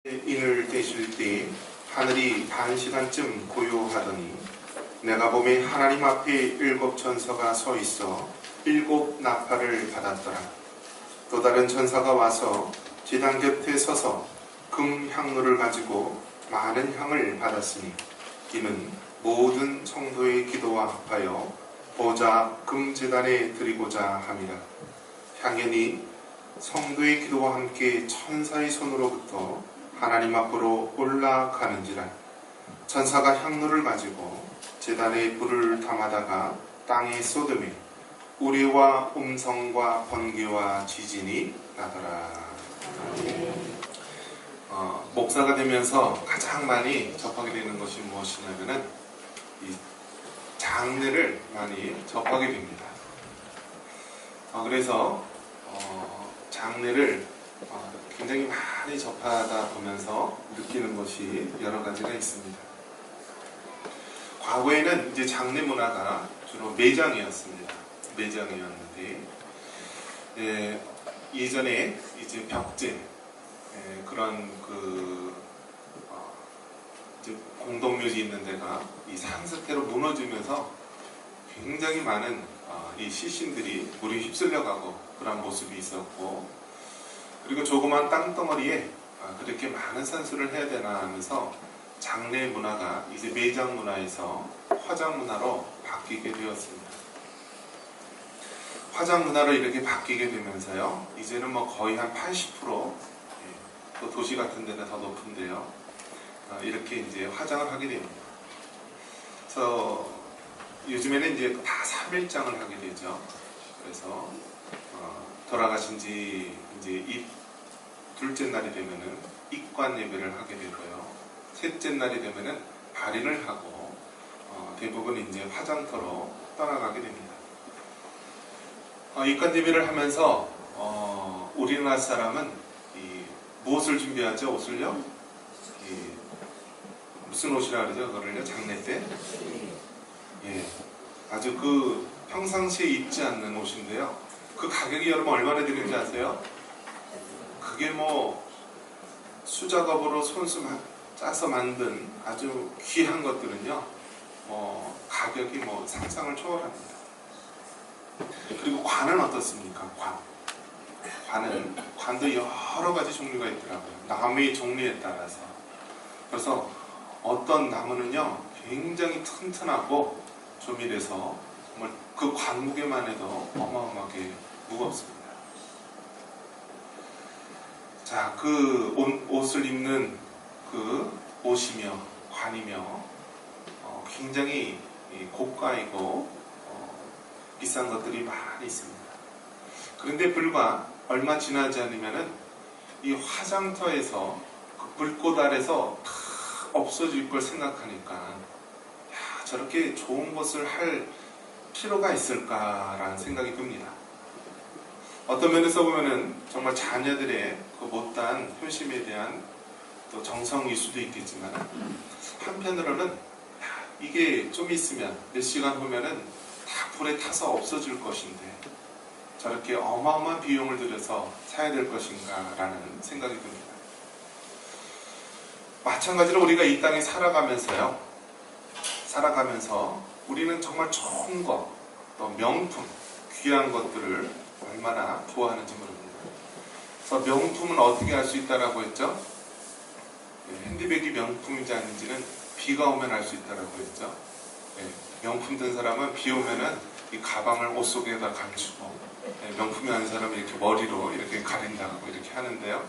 인을 떼실 때 하늘이 반 시간쯤 고요하더니 내가 보매 하나님 앞에 7 천사가 서 있어 7 나팔을 받았더라. 또 다른 천사가 와서 제단 곁에 서서 금 향로를 가지고 많은 향을 받았으니 이는 모든 성도의 기도와 합하여 보좌 금제단에 드리고자 함이라. 향연이 성도의 기도와 함께 천사의 손으로부터 하나님 앞으로 올라가는지라. 천사가 향로를 가지고 제단에 불을 담아다가 땅에 쏟으며 우레와 음성과 번개와 지진이 나더라. 목사가 되면서 가장 많이 접하게 되는 것이 무엇이냐면은 이 장례를 많이 접하게 됩니다. 그래서 장례를 굉장히 많이 접하다 보면서 느끼는 것이 여러 가지가 있습니다. 과거에는 이제 장례 문화가 주로 매장이었습니다. 매장이었는데 예전에 이제 벽제 그런 이제 공동묘지 있는 데가 이 산사태로 무너지면서 굉장히 많은 이 시신들이 물이 휩쓸려가고 그런 모습이 있었고, 그리고 조그만 땅덩어리에 그렇게 많은 산수를 해야 되나 하면서 장례 문화가 이제 매장 문화에서 화장 문화로 바뀌게 되었습니다. 화장 문화로 이렇게 바뀌게 되면서요, 이제는 뭐 거의 한 80%, 또 도시 같은 데는 더 높은데요, 이렇게 이제 화장을 하게 됩니다. 그래서 요즘에는 이제 다 3일장을 하게 되죠. 그래서 돌아가신 지 이제 둘째 날이 되면은 입관 예배를 하게 되고요. 셋째 날이 되면은 발인을 하고 대부분 이제 화장터로 떠나가게 됩니다. 입관 예배를 하면서 우리나라 사람은 무엇을 준비하죠? 옷을요? 무슨 옷이라 그러죠? 그거를요? 장례 때? 예, 아주 평상시에 입지 않는 옷인데요. 그 가격이 여러분 얼마나 되는지 아세요? 그게 뭐 수작업으로 손수 짜서 만든 아주 귀한 것들은요, 가격이 뭐 상상을 초월합니다. 그리고 관은 어떻습니까? 관도 여러 가지 종류가 있더라고요. 나무의 종류에 따라서. 그래서 어떤 나무는요 굉장히 튼튼하고 조밀해서 정말 그 관 무게만 해도 어마어마하게 무겁습니다. 자, 그 옷을 입는 그 옷이며 관이며 굉장히 고가이고 비싼 것들이 많이 있습니다. 그런데 불과 얼마 지나지 않으면은 이 화장터에서 그 불꽃 아래서 다 없어질 걸 생각하니까 저렇게 좋은 것을 할 필요가 있을까라는 생각이 듭니다. 어떤 면에서 보면은 정말 자녀들의 그 못다한 효심에 대한 또 정성일 수도 있겠지만, 한편으로는 이게 좀 있으면 몇 시간 후면은 다 불에 타서 없어질 것인데 저렇게 어마어마한 비용을 들여서 사야 될 것인가 라는 생각이 듭니다. 마찬가지로 우리가 이 땅에 살아가면서 우리는 정말 좋은 것, 또 명품, 귀한 것들을 얼마나 좋아하는지 모릅니다. 그래서 명품은 어떻게 알 수 있다라고 했죠? 핸드백이 명품인지 아닌지는 비가 오면 알 수 있다라고 했죠. 명품 든 사람은 비 오면은 이 가방을 옷 속에다 감추고, 명품이 아닌 사람은 이렇게 머리로 이렇게 가린다고 이렇게 하는데요.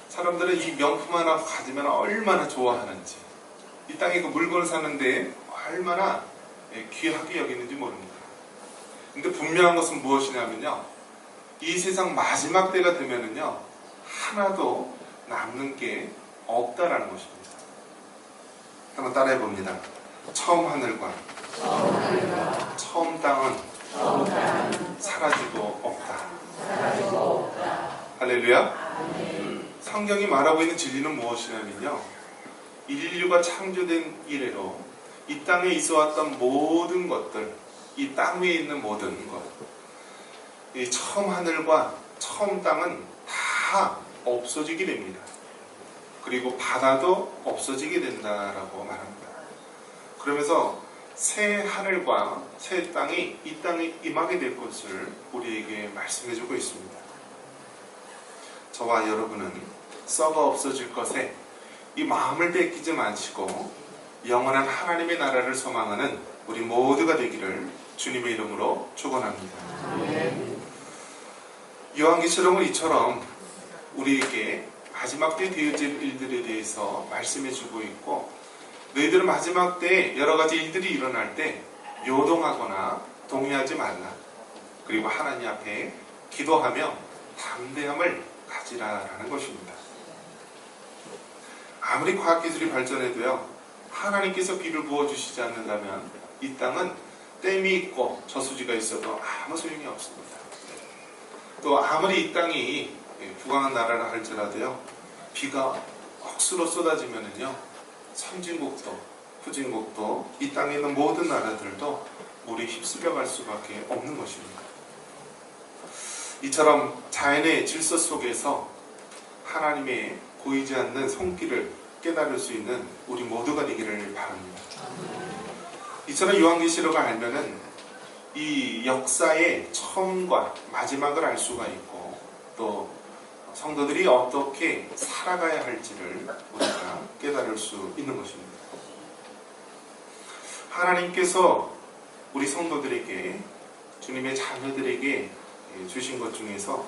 사람들은 이 명품 하나 가지면 얼마나 좋아하는지, 이 땅에 그 물건을 사는데 얼마나 귀하게 여기는지 모릅니다. 근데 분명한 것은 무엇이냐면요, 이 세상 마지막 때가 되면은요 하나도 남는 게 없다라는 것입니다. 한번 따라해 봅니다. 처음 하늘과 처음 땅은 사라지고 없다. 할렐루야. 성경이 말하고 있는 진리는 무엇이냐면요, 인류가 창조된 이래로 이 땅에 있어왔던 모든 것들, 이 땅 위에 있는 모든 것, 이 처음 하늘과 처음 땅은 다 없어지게 됩니다. 그리고 바다도 없어지게 된다라고 말합니다. 그러면서 새 하늘과 새 땅이 이 땅에 임하게 될 것을 우리에게 말씀해주고 있습니다. 저와 여러분은 썩어 없어질 것에 이 마음을 뺏기지 마시고 영원한 하나님의 나라를 소망하는 우리 모두가 되기를 주님의 이름으로 축원합니다. 요한계시록은 이처럼 우리에게 마지막 때 되어질 일들에 대해서 말씀해주고 있고, 너희들은 마지막 때에 여러 가지 일들이 일어날 때 요동하거나 동의하지 말라. 그리고 하나님 앞에 기도하며 담대함을 가지라라는 것입니다. 아무리 과학기술이 발전해도요, 하나님께서 비를 부어주시지 않는다면 이 땅은 댐이 있고 저수지가 있어도 아무 소용이 없습니다. 또 아무리 이 땅이 부강한 나라라 할지라도요, 비가 억수로 쏟아지면은요, 선진국도 후진국도 이 땅에 있는 모든 나라들도 물이 휩쓸려 갈 수밖에 없는 것입니다. 이처럼 자연의 질서 속에서 하나님의 보이지 않는 손길을 깨달을 수 있는 우리 모두가 되기를 바랍니다. 이처럼 요한계시록을 알면은 이 역사의 처음과 마지막을 알 수가 있고, 또 성도들이 어떻게 살아가야 할지를 우리가 깨달을 수 있는 것입니다. 하나님께서 우리 성도들에게, 주님의 자녀들에게 주신 것 중에서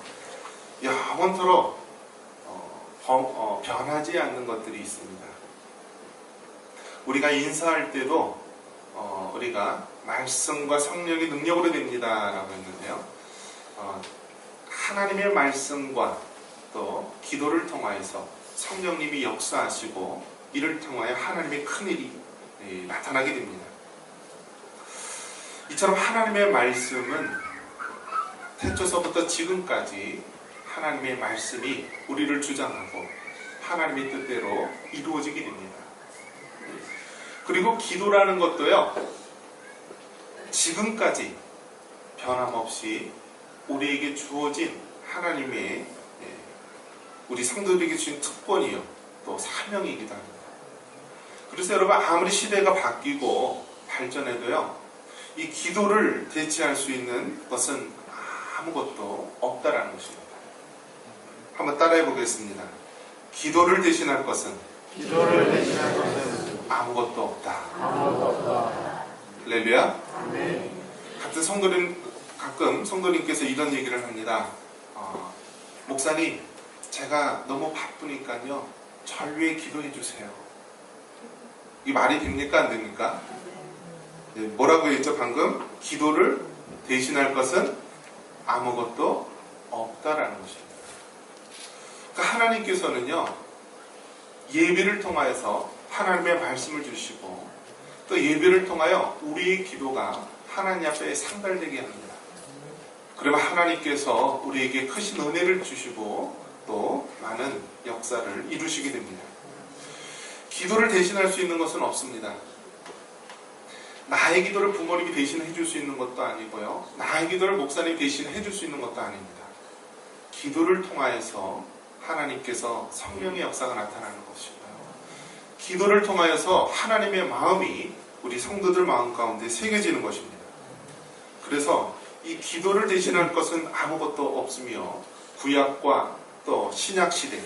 영원토록 변하지 않는 것들이 있습니다. 우리가 인사할 때도 우리가 말씀과 성령의 능력으로 됩니다 라고 했는데요, 하나님의 말씀과 또 기도를 통하여서 성령님이 역사하시고 이를 통하여 하나님의 큰일이 나타나게 됩니다. 이처럼 하나님의 말씀은 태초서부터 지금까지 하나님의 말씀이 우리를 주장하고 하나님의 뜻대로 이루어지게 됩니다. 그리고 기도라는 것도요, 지금까지 변함없이 우리에게 주어진 하나님의, 우리 성도들에게 주신 특권이요, 또 사명이기도 합니다. 그래서 여러분, 아무리 시대가 바뀌고 발전해도요, 이 기도를 대체할 수 있는 것은 아무것도 없다라는 것입니다. 한번 따라해 보겠습니다. 기도를 대신할 것은 아무것도 없다. 할렐루야. 가끔 성도님께서 이런 얘기를 합니다. 목사님, 제가 너무 바쁘니까요, 절 위해 기도해 주세요. 이 말이 됩니까? 안 됩니까? 뭐라고 했죠 방금? 기도를 대신할 것은 아무것도 없다라는 것입니다. 그러니까 하나님께서는요, 예배를 통하여서 하나님의 말씀을 주시고, 또 예배를 통하여 우리의 기도가 하나님 앞에 상달되게 합니다. 그러면 하나님께서 우리에게 크신 은혜를 주시고 또 많은 역사를 이루시게 됩니다. 기도를 대신할 수 있는 것은 없습니다. 나의 기도를 부모님이 대신해 줄 수 있는 것도 아니고요, 나의 기도를 목사님이 대신해 줄 수 있는 것도 아닙니다. 기도를 통하여서 하나님께서 성령의 역사가 나타나는 것이고요, 기도를 통하여서 하나님의 마음이 우리 성도들 마음 가운데 새겨지는 것입니다. 그래서 이 기도를 대신할 것은 아무것도 없으며, 구약과 또 신약시대,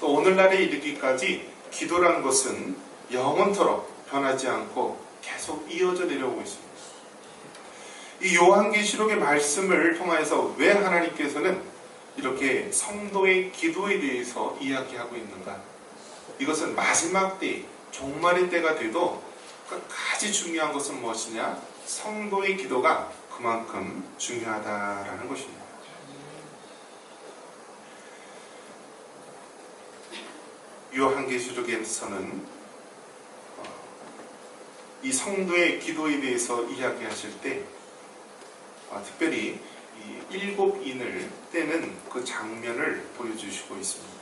또 오늘날에 이르기까지 기도라는 것은 영원토록 변하지 않고 계속 이어져 내려오고 있습니다. 이 요한계시록의 말씀을 통해서 왜 하나님께서는 이렇게 성도의 기도에 대해서 이야기하고 있는가? 이것은 마지막 때, 종말의 때가 돼도 끝까지 중요한 것은 무엇이냐? 성도의 기도가 그만큼 중요하다라는 것입니다. 요한계시록에서는 이 성도의 기도에 대해서 이야기하실 때 특별히 이 7인을 떼는 그 장면을 보여주시고 있습니다.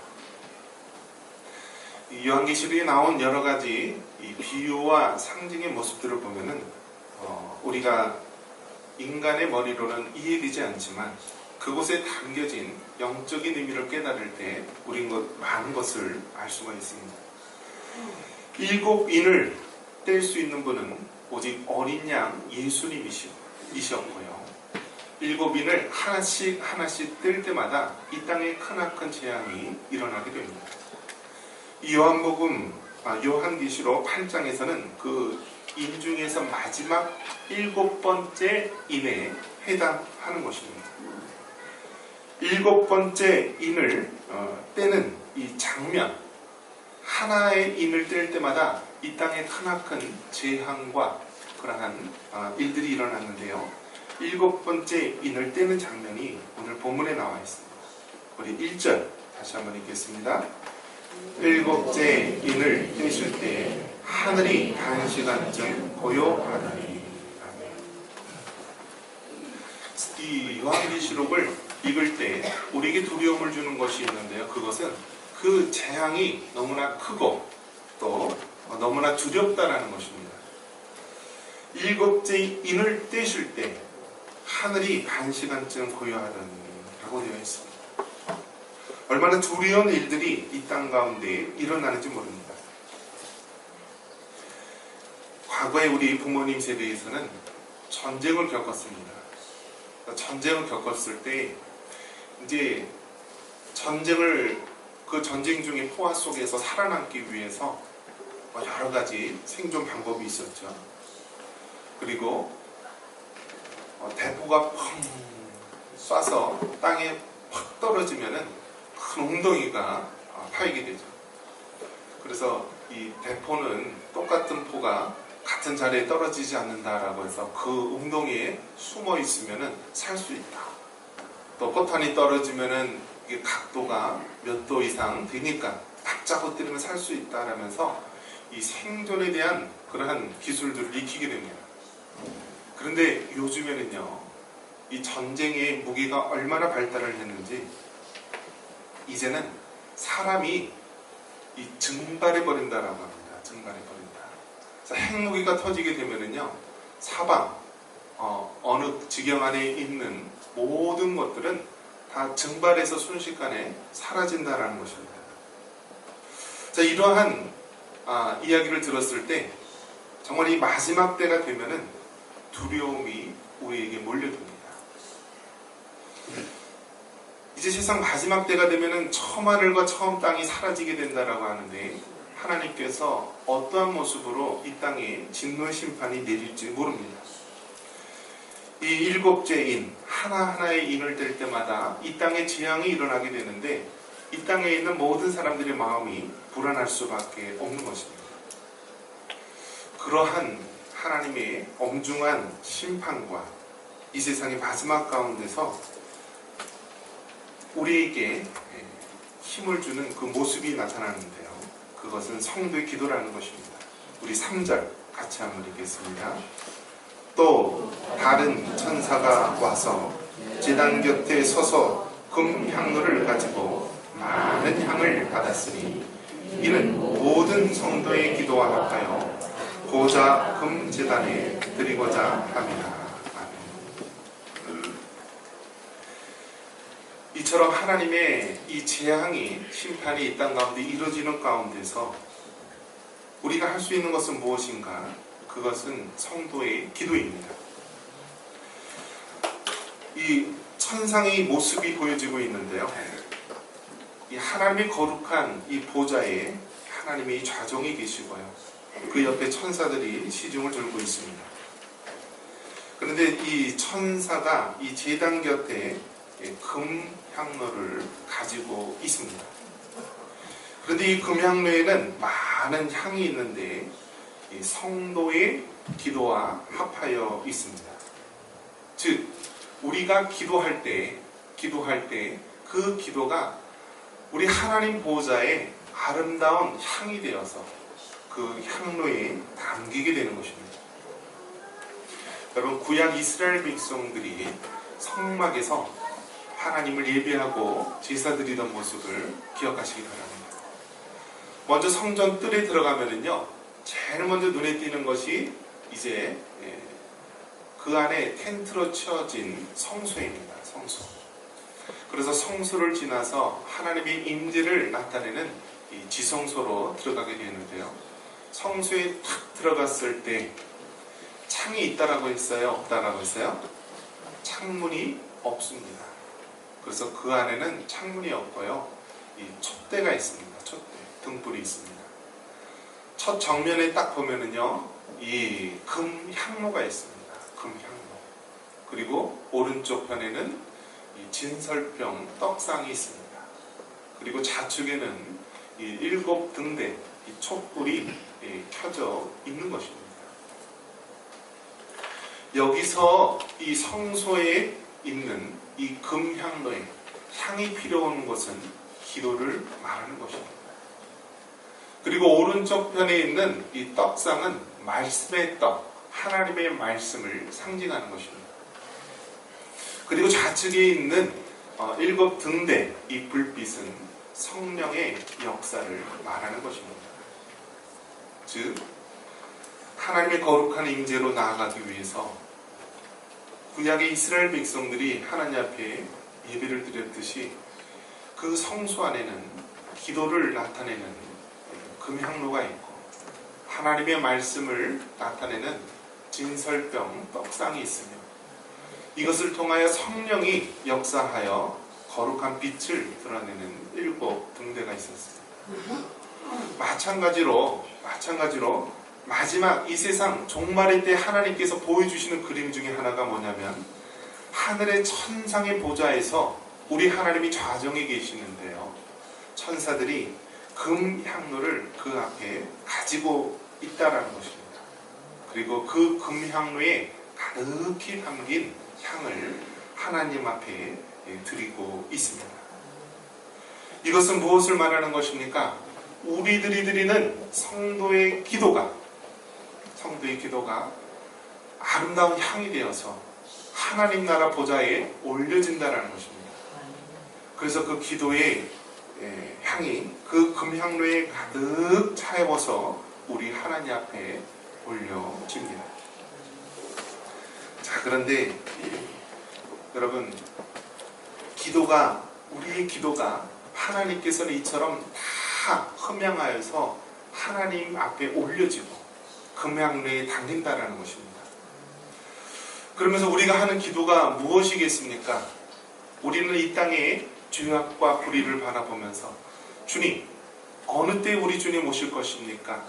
이 요한계시록에 나온 여러 가지 이 비유와 상징의 모습들을 보면은 우리가 인간의 머리로는 이해되지 않지만 그곳에 담겨진 영적인 의미를 깨달을 때 우리는 많은 것을 알 수가 있습니다. 7인을 뗄 수 있는 분은 오직 어린 양 예수님이셨고요. 7인을 하나씩 하나씩 뗄 때마다 이 땅에 크나큰 재앙이 일어나게 됩니다. 이 요한계시록 8장에서는 그 인 중에서 마지막 7번째 인에 해당하는 것입니다. 7번째 인을 떼는 이 장면, 하나의 인을 뗄 때마다 이 땅에 크나큰 재앙과 그러한 일들이 일어났는데요. 7번째 인을 떼는 장면이 오늘 본문에 나와 있습니다. 우리 1절 다시 한번 읽겠습니다. 7번째 인을 떼실 때 하늘이 1시간쯤 고요하더니. 이 요한계시록을 읽을 때 우리에게 두려움을 주는 것이 있는데요. 그것은 그 재앙이 너무나 크고 또 너무나 두렵다라는 것입니다. 7번째 인을 떼실 때 하늘이 1시간쯤 고요하더니 라고 되어 있습니다. 얼마나 두려운 일들이 이 땅 가운데 일어나는지 모릅니다. 과거에 우리 부모님 세대에서는 전쟁을 겪었습니다. 전쟁을 겪었을 때 이제 그 전쟁 중에 포화 속에서 살아남기 위해서 여러 가지 생존 방법이 있었죠. 그리고 대포가 펑 쏴서 땅에 팍 떨어지면은 큰 웅덩이가 파이게 되죠. 그래서 이 대포는 똑같은 포가 같은 자리에 떨어지지 않는다라고 해서 그 웅덩이에 숨어 있으면은 살 수 있다. 또 포탄이 떨어지면은 이게 각도가 몇 도 이상 되니까 딱 잡아 때리면 살 수 있다라면서 이 생존에 대한 그러한 기술들을 익히게 됩니다. 그런데 요즘에는요, 이 전쟁의 무기가 얼마나 발달을 했는지 이제는 사람이 이 증발해버린다라고 합니다. 증발해버린다. 핵무기가 터지게 되면은요, 사방 어느 지경 안에 있는 모든 것들은 다 증발해서 순식간에 사라진다라는 것입니다. 자, 이러한 이야기를 들었을 때 정말 이 마지막 때가 되면은 두려움이 우리에게 몰려듭니다. 이제 세상 마지막 때가 되면은 처음 하늘과 처음 땅이 사라지게 된다라고 하는데 하나님께서 어떠한 모습으로 이 땅에 진노의 심판이 내릴지 모릅니다. 이 7째 인, 하나하나의 인을 뗄 때마다 이 땅에 재앙이 일어나게 되는데 이 땅에 있는 모든 사람들의 마음이 불안할 수밖에 없는 것입니다. 그러한 하나님의 엄중한 심판과 이 세상의 마지막 가운데서 우리에게 힘을 주는 그 모습이 나타나는데요. 그것은 성도의 기도라는 것입니다. 우리 3절 같이 한번 읽겠습니다. 또 다른 천사가 와서 제단 곁에 서서 금 향로를 가지고 많은 향을 받았으니 이는 모든 성도의 기도와 합하여 보좌 금 제단에 드리고자 합니다. 이처럼 하나님의 이 재앙이 심판이 이 땅 가운데 이루어지는 가운데서 우리가 할 수 있는 것은 무엇인가? 그것은 성도의 기도입니다. 이 천상의 모습이 보여지고 있는데요. 이 하나님의 거룩한 이 보좌에 하나님의 좌정이 계시고요. 그 옆에 천사들이 시중을 들고 있습니다. 그런데 이 천사가 이 제단 곁에 금 향로를 가지고 있습니다. 그런데 이 금향로에는 많은 향이 있는데 이 성도의 기도와 합하여 있습니다. 즉 우리가 기도할 때 그 기도가 우리 하나님 보좌에 아름다운 향이 되어서 그 향로에 담기게 되는 것입니다. 여러분, 구약 이스라엘 백성들이 성막에서 하나님을 예배하고 제사 드리던 모습을 기억하시기 바랍니다. 먼저 성전 뜰에 들어가면은요, 제일 먼저 눈에 띄는 것이 이제 그 안에 텐트로 치어진 성소입니다. 성소. 그래서 성소를 지나서 하나님의 임재를 나타내는 이 지성소로 들어가게 되는데요. 성소에 탁 들어갔을 때 창이 있다라고 했어요? 없다라고 했어요? 창문이 없습니다. 그래서 그 안에는 창문이 없고요. 이 촛대가 있습니다. 촛대, 등불이 있습니다. 첫 정면에 딱 보면은요, 이 금 향로가 있습니다. 금 향로. 그리고 오른쪽 편에는 이 진설병 떡상이 있습니다. 그리고 좌측에는 이 7 등대, 이 촛불이 켜져 있는 것입니다. 여기서 이 성소에 있는 이 금향로에 향이 필요한 것은 기도를 말하는 것입니다. 그리고 오른쪽 편에 있는 이 떡상은 말씀의 떡, 하나님의 말씀을 상징하는 것입니다. 그리고 좌측에 있는 7 등대, 이 불빛은 성령의 역사를 말하는 것입니다. 즉, 하나님의 거룩한 임재로 나아가기 위해서 구약의 이스라엘 백성들이 하나님 앞에 예배를 드렸듯이 그 성소 안에는 기도를 나타내는 금향로가 있고 하나님의 말씀을 나타내는 진설병 떡상이 있으며 이것을 통하여 성령이 역사하여 거룩한 빛을 드러내는 7 등대가 있었습니다. 마찬가지로 마지막 이 세상 종말의 때 하나님께서 보여주시는 그림 중에 하나가 뭐냐면 하늘의 천상의 보좌에서 우리 하나님이 좌정에 계시는데요. 천사들이 금향로를 그 앞에 가지고 있다라는 것입니다. 그리고 그 금향로에 가득히 담긴 향을 하나님 앞에 드리고 있습니다. 이것은 무엇을 말하는 것입니까? 우리들이 드리는 성도의 기도가 아름다운 향이 되어서 하나님 나라 보좌에 올려진다는 것입니다. 그래서 그 기도의 향이 그 금향로에 가득 차여서 우리 하나님 앞에 올려집니다. 자, 그런데 여러분, 우리의 기도가 하나님께서는 이처럼 다 흠양하여서 하나님 앞에 올려지고 금향로에 담긴다라는 것입니다. 그러면서 우리가 하는 기도가 무엇이겠습니까? 우리는 이 땅의 죄악과 불의를 바라보면서 주님, 어느 때 우리 주님 오실 것입니까?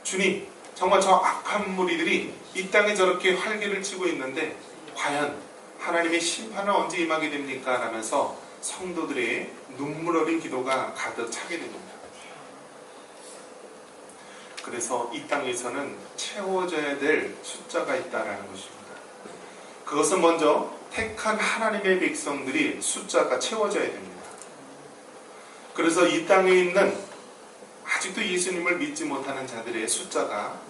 주님, 정말 저 악한 무리들이 이 땅에 저렇게 활개를 치고 있는데 과연 하나님의 심판은 언제 임하게 됩니까? 라면서 성도들의 눈물 어린 기도가 가득 차게 됩니다. 그래서 이 땅에서는 채워져야 될 숫자가 있다라는 것입니다. 그것은 먼저 택한 하나님의 백성들이 숫자가 채워져야 됩니다. 그래서 이 땅에 있는 아직도 예수님을 믿지 못하는 자들의 숫자가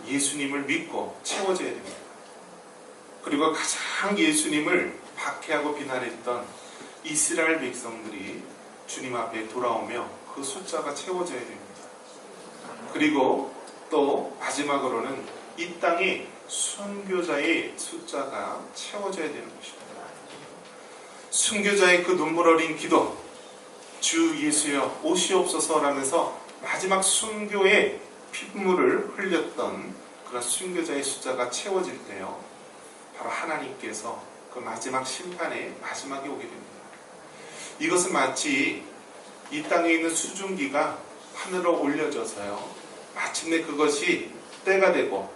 예수님을 믿고 채워져야 됩니다. 그리고 가장 예수님을 박해하고 비난했던 이스라엘 백성들이 주님 앞에 돌아오며 그 숫자가 채워져야 됩니다. 그리고 또 마지막으로는 이 땅에 순교자의 숫자가 채워져야 되는 것입니다. 순교자의 그 눈물 어린 기도, 주 예수여 오시옵소서라면서 마지막 순교의 핏물을 흘렸던 그런 순교자의 숫자가 채워질 때요, 바로 하나님께서 그 마지막 심판의 마지막에 오게 됩니다. 이것은 마치 이 땅에 있는 수증기가 하늘로 올려져서요, 마침내 그것이 때가 되고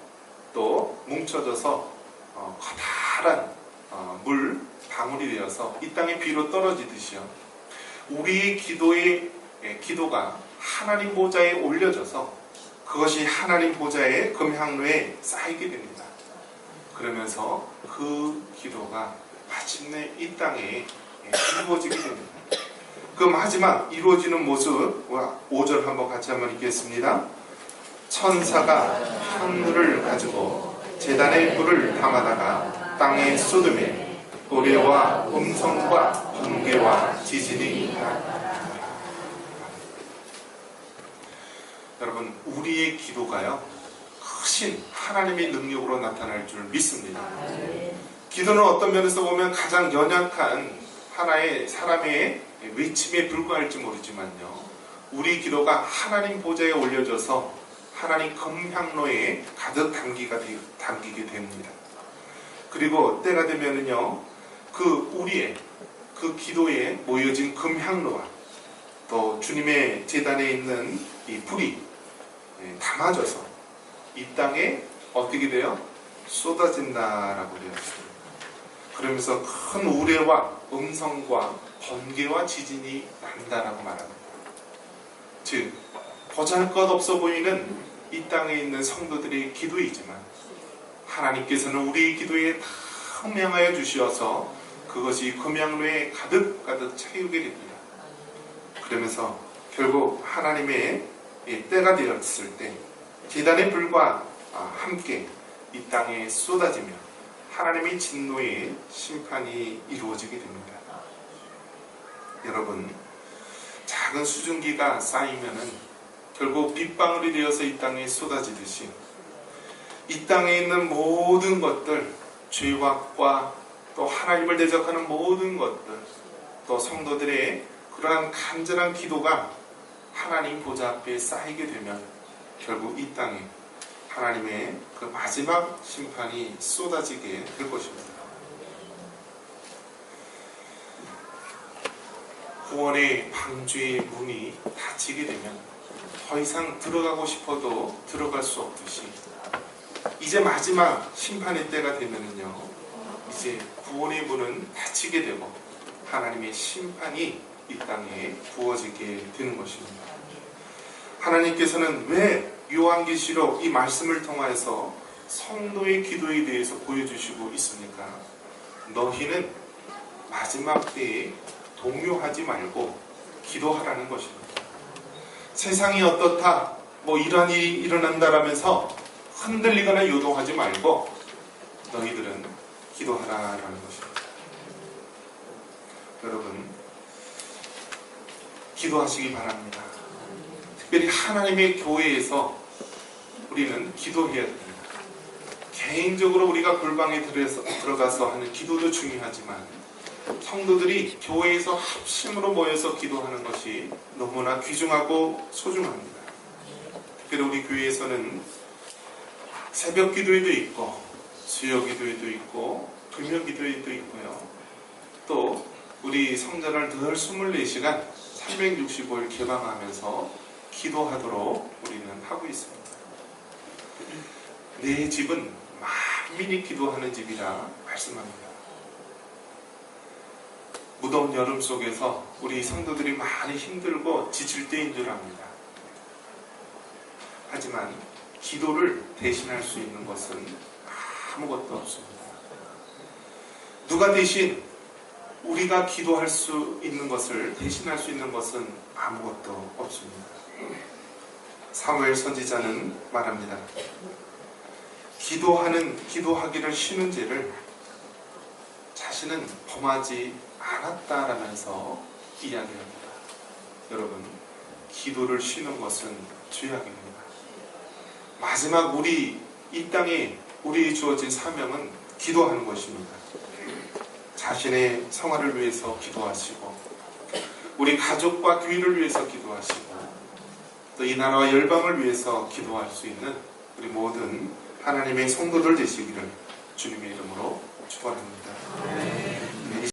또 뭉쳐져서 커다란 물 방울이 되어서 이 땅에 비로 떨어지듯이요, 우리의 기도가 하나님 보좌에 올려져서 그것이 하나님 보좌의 금향로에 쌓이게 됩니다. 그러면서 그 기도가 마침내 이 땅에 이루어지게 됩니다. 그 마지막 이루어지는 모습 5절 한번 같이 한번 읽겠습니다. 천사가 향로를 가지고 제단의 불을 담아다가 땅에 쏟으며 고래와 음성과 번개와 지진이 있다. 여러분, 우리의 기도가요, 크신 하나님의 능력으로 나타날 줄 믿습니다. 기도는 어떤 면에서 보면 가장 연약한 하나의 사람의 외침에 불과할지 모르지만요, 우리 기도가 하나님 보좌에 올려져서 하나님 금향로에 가득 담기게 됩니다. 그리고 때가 되면은요, 우리의 그 기도에 모여진 금향로와 또 주님의 제단에 있는 이 불이 담아져서 이 땅에 어떻게 돼요? 쏟아진다라고 되어 있습니다. 그러면서 큰 우레와 음성과 번개와 지진이 난다라고 말합니다. 즉, 보잘것없어 보이는 이 땅에 있는 성도들의 기도이지만 하나님께서는 우리의 기도에 다 흥명하여 주시어서 그것이 금향로에 가득 채우게 됩니다. 그러면서 결국 하나님의 때가 되었을 때 제단의 불과 함께 이 땅에 쏟아지며 하나님의 진노의 심판이 이루어지게 됩니다. 여러분, 작은 수증기가 쌓이면은 결국 빗방울이 되어서 이 땅에 쏟아지듯이 이 땅에 있는 모든 것들, 죄악과 또 하나님을 대적하는 모든 것들, 또 성도들의 그러한 간절한 기도가 하나님 보좌 앞에 쌓이게 되면 결국 이 땅에 하나님의 그 마지막 심판이 쏟아지게 될 것입니다. 구원의 방주의 문이 닫히게 되면 더 이상 들어가고 싶어도 들어갈 수 없듯이 이제 마지막 심판의 때가 되면은요, 이제 구원의 문은 닫히게 되고 하나님의 심판이 이 땅에 부어지게 되는 것입니다. 하나님께서는 왜 요한계시록 이 말씀을 통하여서 성도의 기도에 대해서 보여주시고 있습니까? 너희는 마지막 때에 동요하지 말고 기도하라는 것입니다. 세상이 어떻다, 이런 일이 일어난다라면서 흔들리거나 요동하지 말고 너희들은 기도하라라는 것입니다. 여러분, 기도하시기 바랍니다. 특별히 하나님의 교회에서 우리는 기도해야 됩니다. 개인적으로 우리가 골방에 들어가서 하는 기도도 중요하지만 성도들이 교회에서 합심으로 모여서 기도하는 것이 너무나 귀중하고 소중합니다. 특별히 우리 교회에서는 새벽 기도회도 있고 수요 기도회도 있고 금요 기도회도 있고요. 또 우리 성전을 늘 24시간 365일 개방하면서 기도하도록 우리는 하고 있습니다. 내 집은 만민이 기도하는 집이라 말씀합니다. 무더운 여름 속에서 우리 성도들이 많이 힘들고 지칠 때인 줄 압니다. 하지만 기도를 대신할 수 있는 것은 아무것도 없습니다. 누가 대신 우리가 기도할 수 있는 것을 대신할 수 있는 것은 아무것도 없습니다. 사무엘 선지자는 말합니다. 기도하기를 쉬는 죄를 자신은 범하지 않았다라면서 이야기합니다. 여러분, 기도를 쉬는 것은 죄악입니다. 마지막 이 땅에 우리 주어진 사명은 기도하는 것입니다. 자신의 성화를 위해서 기도하시고 우리 가족과 교회를 위해서 기도하시고 또 이 나라와 열방을 위해서 기도할 수 있는 우리 모든 하나님의 성도들 되시기를 주님의 이름으로 축원합니다.